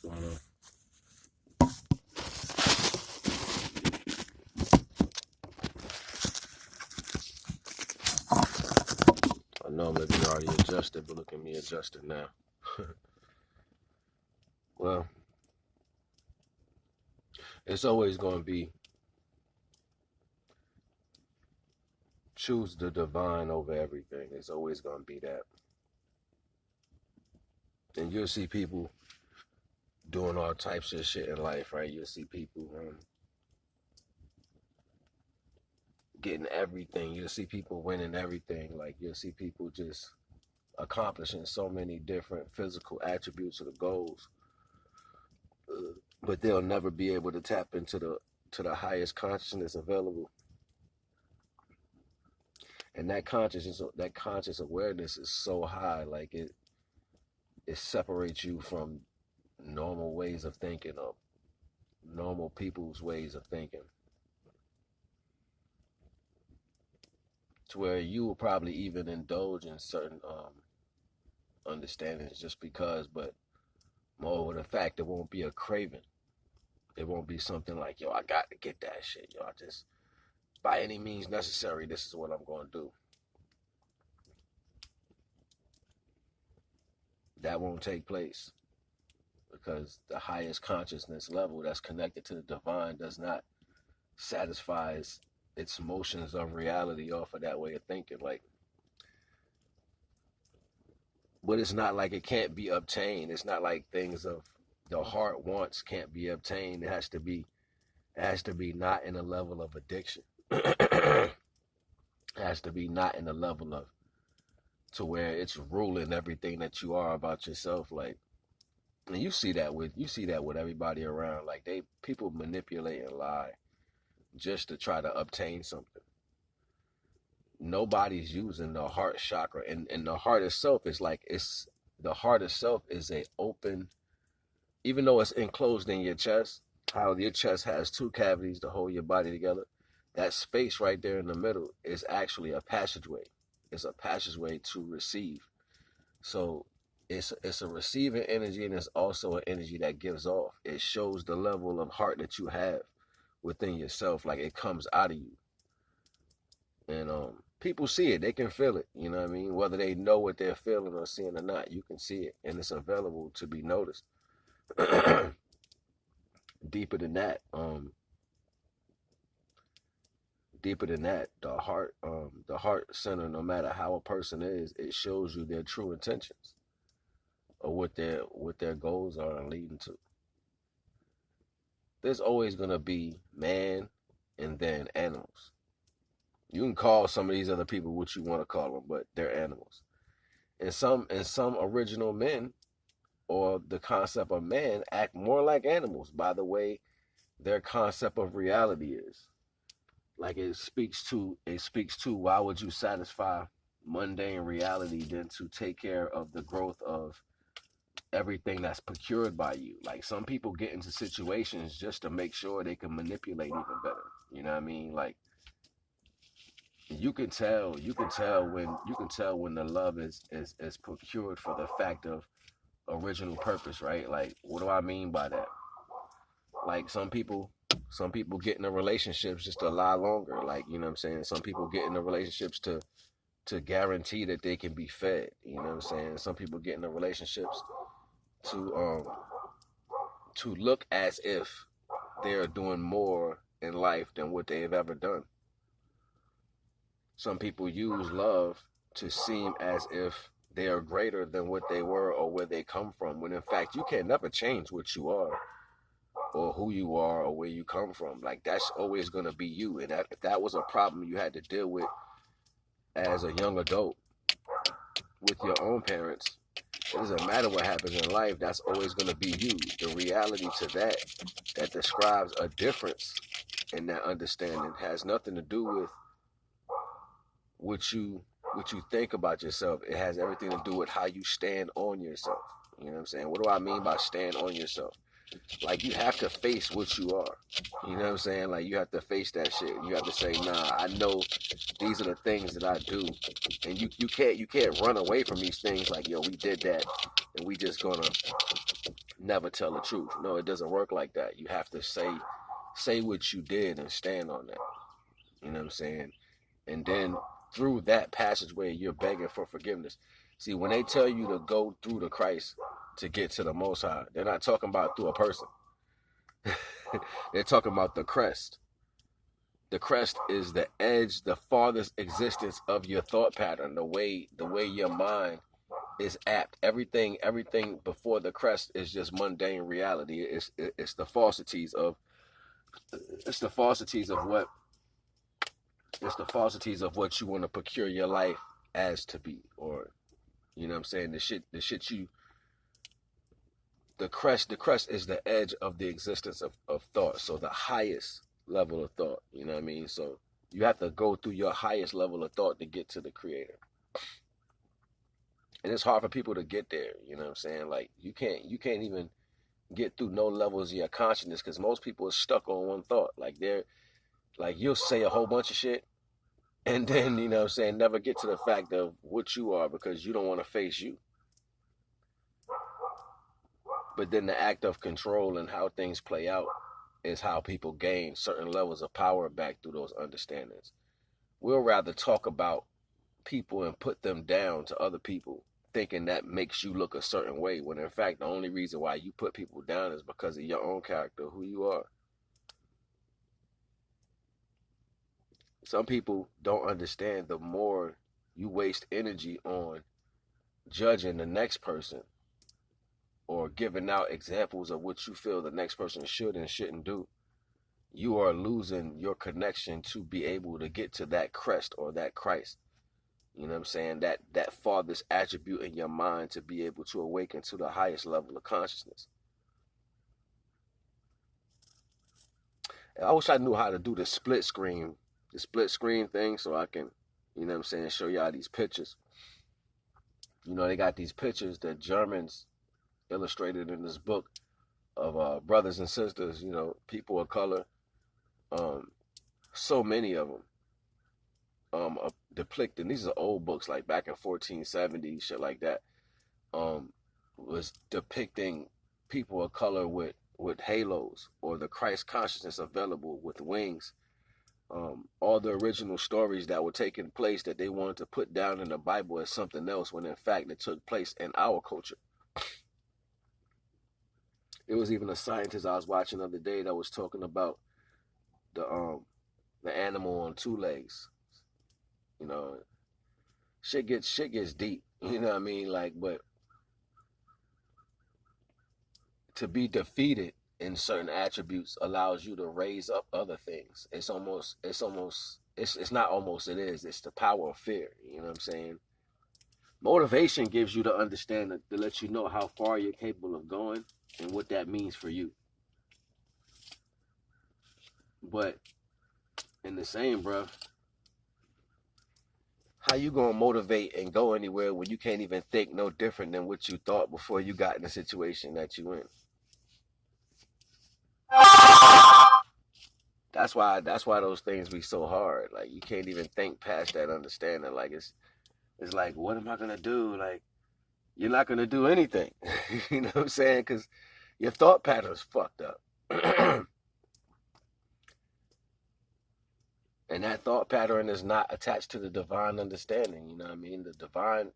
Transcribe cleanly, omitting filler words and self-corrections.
going on? I know maybe you already adjusted, but look at me adjusted now. Well, it's always going to be choose the divine over everything. It's always going to be that. And you'll see people doing all types of shit in life, right? You'll see people getting everything. You'll see people winning everything. Like, you'll see people just accomplishing so many different physical attributes of the goals. But they'll never be able to tap into the highest consciousness available. And that conscious awareness is so high, like it separates you from normal ways of thinking, or normal people's ways of thinking, to where you will probably even indulge in certain understandings just because, but more with the fact it won't be a craving. It won't be something like, yo, I got to get that shit. Yo, I just, by any means necessary, this is what I'm going to do. That won't take place, because the highest consciousness level that's connected to the divine does not satisfy its motions of reality off of that way of thinking. Like, but it's not like it can't be obtained. It's not like things of the heart wants can't be obtained. It has to be not in a level of addiction. It has to be not in a level of, to where it's ruling everything that you are about yourself. Like, and you see that with everybody around. Like, people manipulate and lie just to try to obtain something. Nobody's using the heart chakra, and the heart itself is like, the heart itself is a open, even though it's enclosed in your chest, how your chest has two cavities to hold your body together. That space right there in the middle is actually a passageway. It's a passageway to receive. So it's a receiving energy, and it's also an energy that gives off. It shows the level of heart that you have within yourself. Like, it comes out of you. And people see it. They can feel it. You know what I mean? Whether they know what they're feeling or seeing or not, you can see it. And it's available to be noticed. Deeper than that, the heart center, no matter how a person is, it shows you their true intentions, or what their goals are and leading to. There's always gonna be man and then animals. You can call some of these other people what you want to call them, but they're animals. And some original men, or the concept of man, act more like animals by the way their concept of reality is. Like, it speaks to why would you satisfy mundane reality than to take care of the growth of everything that's procured by you. Like, some people get into situations just to make sure they can manipulate even better. You know what I mean? Like, you can tell when the love is procured for the fact of original purpose, right? Like, what do I mean by that? Like, some people get into relationships just to lie longer. Like, you know what I'm saying? Some people get into relationships to guarantee that they can be fed. You know what I'm saying? Some people get into relationships to look as if they're doing more in life than what they have ever done. Some people use love to seem as if they are greater than what they were or where they come from, when in fact you can never change what you are or who you are or where you come from. Like, that's always going to be you. And if that was a problem you had to deal with as a young adult with your own parents, it doesn't matter what happens in life, that's always going to be you. The reality to that describes a difference in that understanding has nothing to do with what you think about yourself. It has everything to do with how you stand on yourself. You know what I'm saying? What do I mean by stand on yourself? Like, you have to face what you are. You know what I'm saying? Like, you have to face that shit. You have to say, nah, I know these are the things that I do. And you can't run away from these things like, yo, we did that and we just gonna never tell the truth. No, it doesn't work like that. You have to say what you did and stand on that. You know what I'm saying? And then through that passageway, you're begging for forgiveness. See, when they tell you to go through the Christ to get to the Most High, they're not talking about through a person. They're talking about the crest. The crest is the edge, the farthest existence of your thought pattern, the way your mind is apt. Everything before the crest is just mundane reality. It's the falsities of what you want to procure your life as to be, or you know what I'm saying, the crest is the edge of the existence of thought. So the highest level of thought, you know what I mean? So you have to go through your highest level of thought to get to the creator. And it's hard for people to get there, you know what I'm saying? Like you can't even get through no levels of your consciousness because most people are stuck on one thought. Like you'll say a whole bunch of shit and then, you know what I'm saying, never get to the fact of what you are because you don't want to face you. But then the act of control and how things play out is how people gain certain levels of power back through those understandings. We'll rather talk about people and put them down to other people, thinking that makes you look a certain way, when in fact the only reason why you put people down is because of your own character, who you are. Some people don't understand the more you waste energy on judging the next person or giving out examples of what you feel the next person should and shouldn't do, you are losing your connection to be able to get to that crest or that Christ. You know what I'm saying? That farthest attribute in your mind to be able to awaken to the highest level of consciousness. And I wish I knew how to do the split screen thing so I can, you know what I'm saying, show y'all these pictures. You know, they got these pictures that Germans illustrated in this book of brothers and sisters, you know, people of color. So many of them depicting, these are old books like back in 1470, shit like that, was depicting people of color with halos or the Christ consciousness available with wings. All the original stories that were taking place that they wanted to put down in the Bible as something else, when in fact it took place in our culture. It was even a scientist I was watching the other day that was talking about the animal on two legs. You know, shit gets deep. You know what I mean? Like, but to be defeated in certain attributes allows you to raise up other things. It's not almost, it is. It's the power of fear. You know what I'm saying? Motivation gives you the understanding to let you know how far you're capable of going and what that means for you. But in the same breath, how you gonna motivate and go anywhere when you can't even think no different than what you thought before you got in the situation that you in? That's why those things be so hard. Like you can't even think past that understanding. Like it's like, what am I gonna do? Like you're not gonna do anything. You know what I'm saying? Because your thought pattern's fucked up. And that thought pattern is not attached to the divine understanding. You know what I mean? The divine